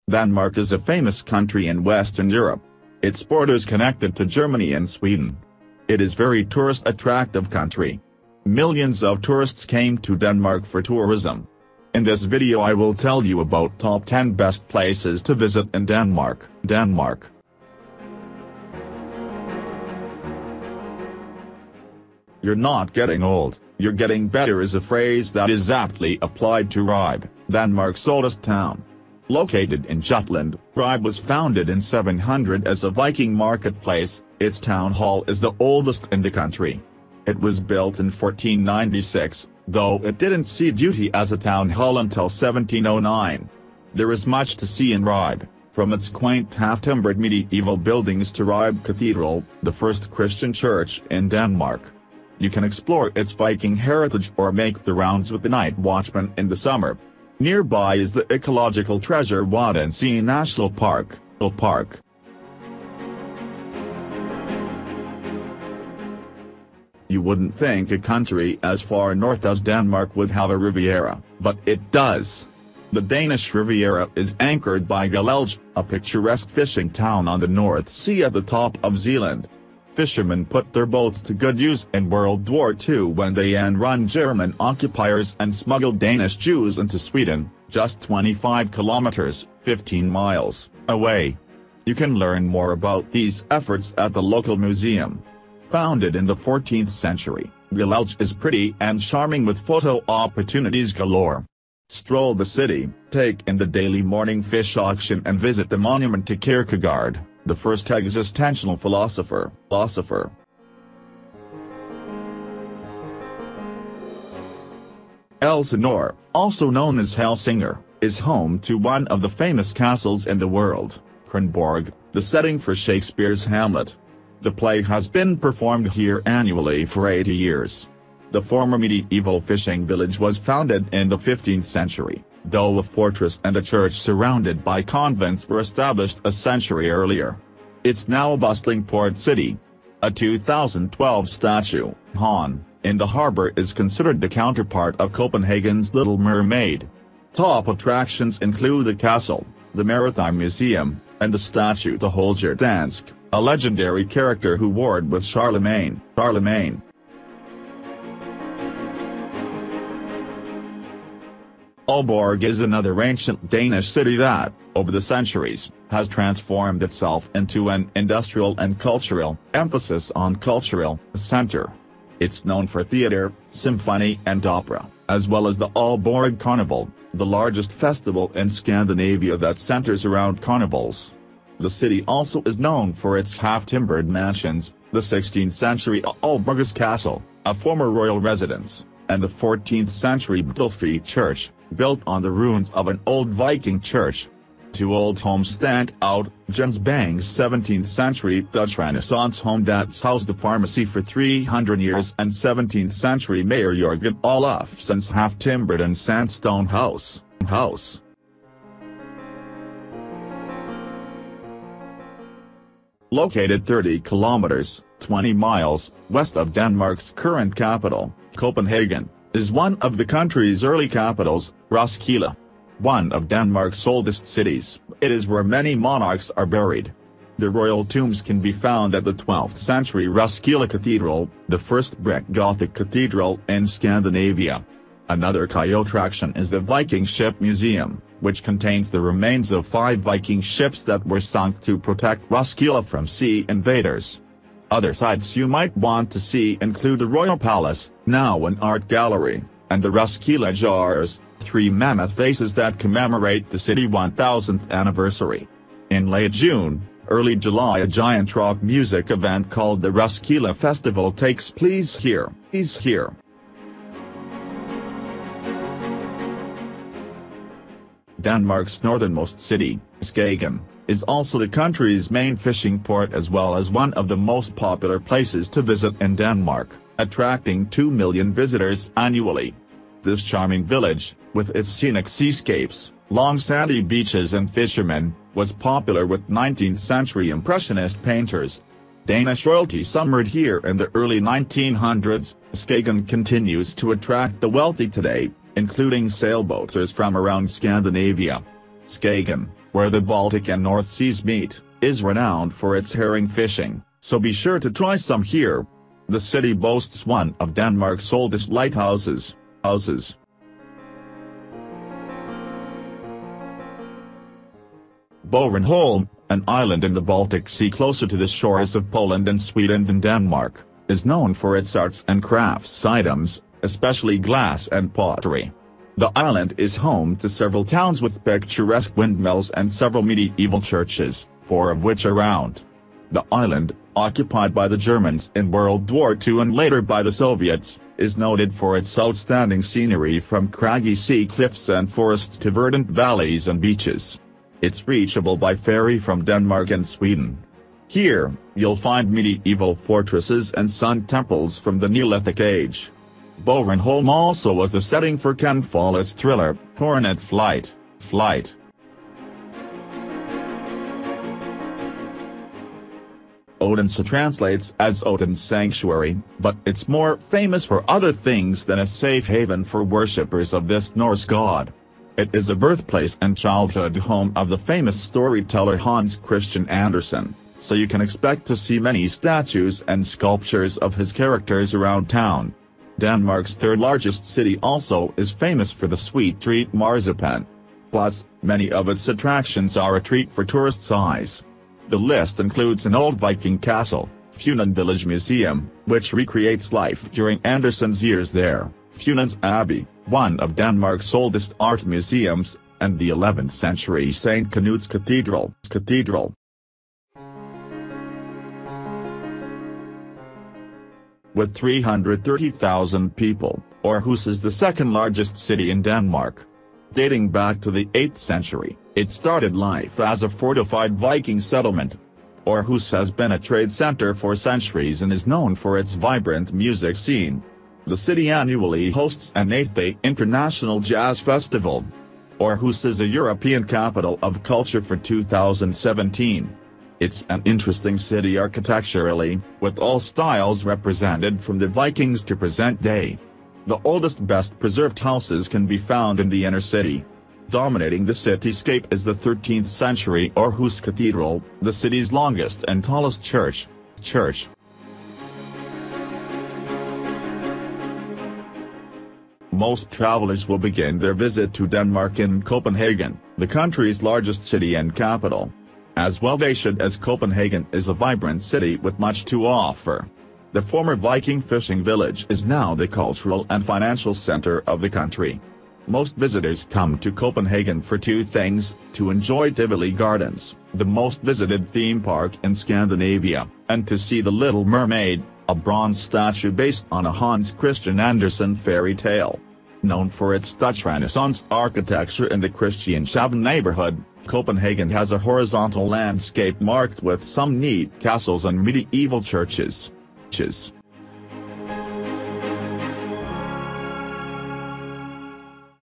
Denmark is a famous country in Western Europe. Its borders connected to Germany and Sweden. It is very tourist-attractive country. Millions of tourists came to Denmark for tourism. In this video I will tell you about top 10 best places to visit in Denmark. You're not getting old, you're getting better is a phrase that is aptly applied to Ribe, Denmark's oldest town. Located in Jutland, Ribe was founded in 700 as a Viking marketplace. Its town hall is the oldest in the country. It was built in 1496, though it didn't see duty as a town hall until 1709. There is much to see in Ribe, from its quaint half-timbered medieval buildings to Ribe Cathedral, the first Christian church in Denmark. You can explore its Viking heritage or make the rounds with the night watchman in the summer. Nearby is the ecological treasure Odense National Park. You wouldn't think a country as far north as Denmark would have a Riviera, but it does. The Danish Riviera is anchored by Gilleleje, a picturesque fishing town on the North Sea at the top of Zealand. Fishermen put their boats to good use in World War II when they run German occupiers and smuggled Danish Jews into Sweden, just 25 kilometers, 15 miles, away. You can learn more about these efforts at the local museum. Founded in the 14th century, Gilleleje is pretty and charming with photo opportunities galore. Stroll the city, take in the daily morning fish auction and visit the monument to Kierkegaard, the first existential philosopher. Elsinore, also known as Helsingør, is home to one of the famous castles in the world, Kronborg, the setting for Shakespeare's Hamlet. The play has been performed here annually for 80 years. The former medieval fishing village was founded in the 15th century, though a fortress and a church surrounded by convents were established a century earlier. It's now a bustling port city. A 2012 statue, Han, in the harbor is considered the counterpart of Copenhagen's Little Mermaid. Top attractions include the castle, the Maritime Museum, and the statue to Holger Dansk, a legendary character who warred with Charlemagne. Aalborg is another ancient Danish city that, over the centuries, has transformed itself into an industrial and cultural, emphasis on cultural, center. It's known for theater, symphony and opera, as well as the Aalborg Carnival, the largest festival in Scandinavia that centers around carnivals. The city also is known for its half-timbered mansions, the 16th-century Aalborg's Castle, a former royal residence, and the 14th-century Gilleleje Church, built on the ruins of an old Viking church. Two old homes stand out: Jens Bang's 17th-century Dutch Renaissance home that's housed the pharmacy for 300 years and 17th-century Mayor Jørgen Olafsson's half-timbered and sandstone house. Located 30 kilometers, 20 miles, west of Denmark's current capital, Copenhagen, is one of the country's early capitals, Roskilde. One of Denmark's oldest cities, it is where many monarchs are buried. The royal tombs can be found at the 12th-century Roskilde Cathedral, the first brick Gothic cathedral in Scandinavia. Another key attraction is the Viking Ship Museum, which contains the remains of 5 Viking ships that were sunk to protect Roskilde from sea invaders. Other sites you might want to see include the Royal Palace, now an art gallery, and the Roskilde Jars, 3 mammoth vases that commemorate the city's 1000th anniversary. In late June, early July, a giant rock music event called the Roskilde Festival takes place here. Denmark's northernmost city, Skagen, is also the country's main fishing port as well as one of the most popular places to visit in Denmark, attracting 2 million visitors annually. This charming village, with its scenic seascapes, long sandy beaches and fishermen, was popular with 19th-century Impressionist painters. Danish royalty summered here in the early 1900s. Skagen continues to attract the wealthy today, including sailboaters from around Scandinavia. Skagen, where the Baltic and North Seas meet, is renowned for its herring fishing, so be sure to try some here. The city boasts one of Denmark's oldest lighthouses. Bornholm, an island in the Baltic Sea closer to the shores of Poland and Sweden than Denmark, is known for its arts and crafts items, especially glass and pottery. The island is home to several towns with picturesque windmills and several medieval churches, 4 of which are round. The island, occupied by the Germans in World War II and later by the Soviets, is noted for its outstanding scenery from craggy sea cliffs and forests to verdant valleys and beaches. It's reachable by ferry from Denmark and Sweden. Here, you'll find medieval fortresses and sun temples from the Neolithic age. Bornholm also was the setting for Ken Follett's thriller, Hornet Flight. Odense translates as Odin's sanctuary, but it's more famous for other things than a safe haven for worshippers of this Norse god. It is the birthplace and childhood home of the famous storyteller Hans Christian Andersen, so you can expect to see many statues and sculptures of his characters around town. Denmark's third largest city also is famous for the sweet treat marzipan. Plus, many of its attractions are a treat for tourists' eyes. The list includes an old Viking castle, Funen Village Museum, which recreates life during Andersen's years there, Funens Abbey, one of Denmark's oldest art museums, and the 11th century St. Knut's Cathedral. With 330,000 people, Aarhus is the second largest city in Denmark. Dating back to the 8th century, it started life as a fortified Viking settlement. Aarhus has been a trade center for centuries and is known for its vibrant music scene. The city annually hosts an 8-day international jazz festival. Aarhus is a European capital of culture for 2017. It's an interesting city architecturally, with all styles represented from the Vikings to present day. The oldest best-preserved houses can be found in the inner city. Dominating the cityscape is the 13th century Aarhus Cathedral, the city's longest and tallest church. Most travelers will begin their visit to Denmark in Copenhagen, the country's largest city and capital. As well they should, as Copenhagen is a vibrant city with much to offer. The former Viking fishing village is now the cultural and financial center of the country. Most visitors come to Copenhagen for 2 things: to enjoy Tivoli Gardens, the most visited theme park in Scandinavia, and to see The Little Mermaid, a bronze statue based on a Hans Christian Andersen fairy tale. Known for its Dutch Renaissance architecture in the Christianshavn neighborhood, Copenhagen has a horizontal landscape marked with some neat castles and medieval churches.